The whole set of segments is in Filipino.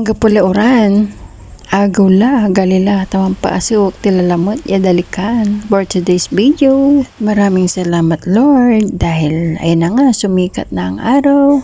Gapula oran. Agula, galila, tawang paasok, tilalamot, yadalikan. For today's video, maraming salamat Lord dahil ayun na nga, sumikat na ang araw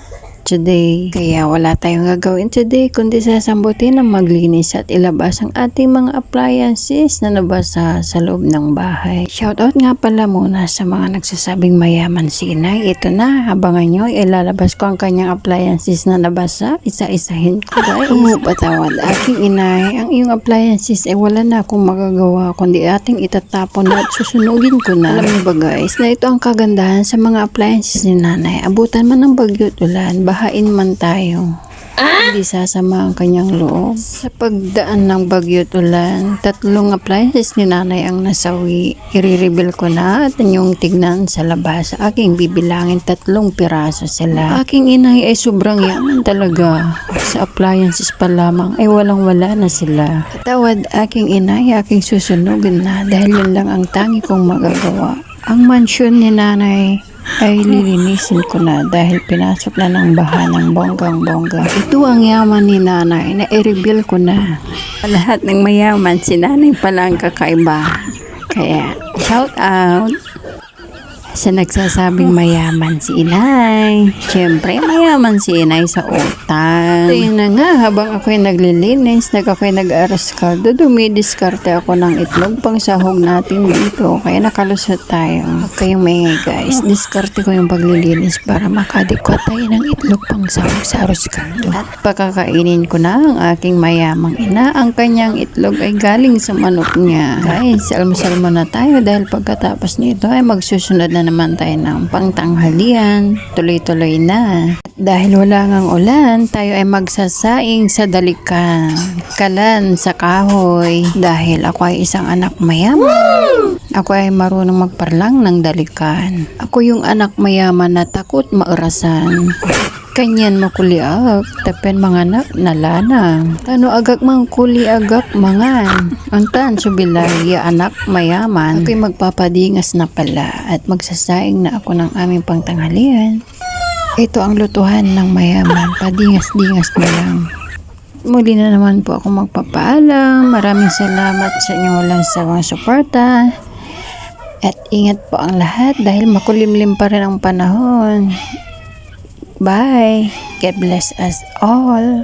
today. Kaya wala tayong gagawin today kundi sasambutin na maglinis at ilabas ang ating mga appliances na nabasa sa loob ng bahay. Shoutout nga pala muna sa mga nagsasabing mayaman si Inay. Ito na, abangan nyo, ilalabas ko ang kanyang appliances na nabasa. Isa-isahin ko guys. Patawad aking Inay, ang iyong appliances ay wala na akong magagawa kundi ating itatapon at susunugin ko na. Alam mo ba guys, na ito ang kagandahan sa mga appliances ni Nanay. Abutan man ng bagyo at ulan, bahain man tayo. Hindi sasama ang kanyang loob. Sa pagdaan ng bagyo at ulan, 3 appliances ni Nanay ang nasawi. I-reveal ko na at inyong tignan sa labas. Aking bibilangin 3 piraso sila. Aking Inay ay sobrang yaman talaga. Sa appliances pa lamang ay walang-wala na sila. Tawad aking Inay, aking susunugin na dahil yun lang ang tangi kong magagawa. Ang mansyon ni Nanay ay lilinisin ko na dahil pinasok na ng baha ng bonggang-bongga. Ito ang yaman ni Nanay na i-reveal ko na. Lahat ng mayaman, si Nanay pala ang kakaiba. Kaya, shout out sa nagsasabing mayaman si Inay. Siyempre, mayaman si Inay sa utang. Tingnan na nga, habang ako'y naglilinis, ako'y nag-aras kaldo, dumidiskarte ako ng itlog pang sahog natin dito. Kaya nakalusot tayo. Huwag kayong maingay guys. Diskarte ko yung paglilinis para makadikwa tayo ng itlog pang sahog sa aros kaldo. At pakakainin ko na ang aking mayamang ina. Ang kanyang itlog ay galing sa manok niya. Guys, almusal muna tayo dahil pagkatapos nito ay magsusunod na naman tayo ng pangtanghalian. Tuloy-tuloy na. At dahil wala ngang ulan, tayo ay magsasaing sa dalikan. Kalan sa kahoy. Dahil ako ay isang anak mayaman. Ako ay marunong magparlang ng dalikan. Ako yung anak mayaman na takot maurasan. Kanyan makuliag, tapen mga anak nalanang. Tano agak mang kuliagak mangan. Antan subilay, ya anak mayaman. Ako'y magpapadingas na pala at magsasaing na ako ng aming pangtanghalian. Ito ang lutuhan ng mayaman, padingas-dingas na lang. Muli na naman po ako magpapaalam. Maraming salamat sa inyong walang sawang suporta. At ingat po ang lahat dahil makulimlim pa rin ang panahon. Bye. God bless us all.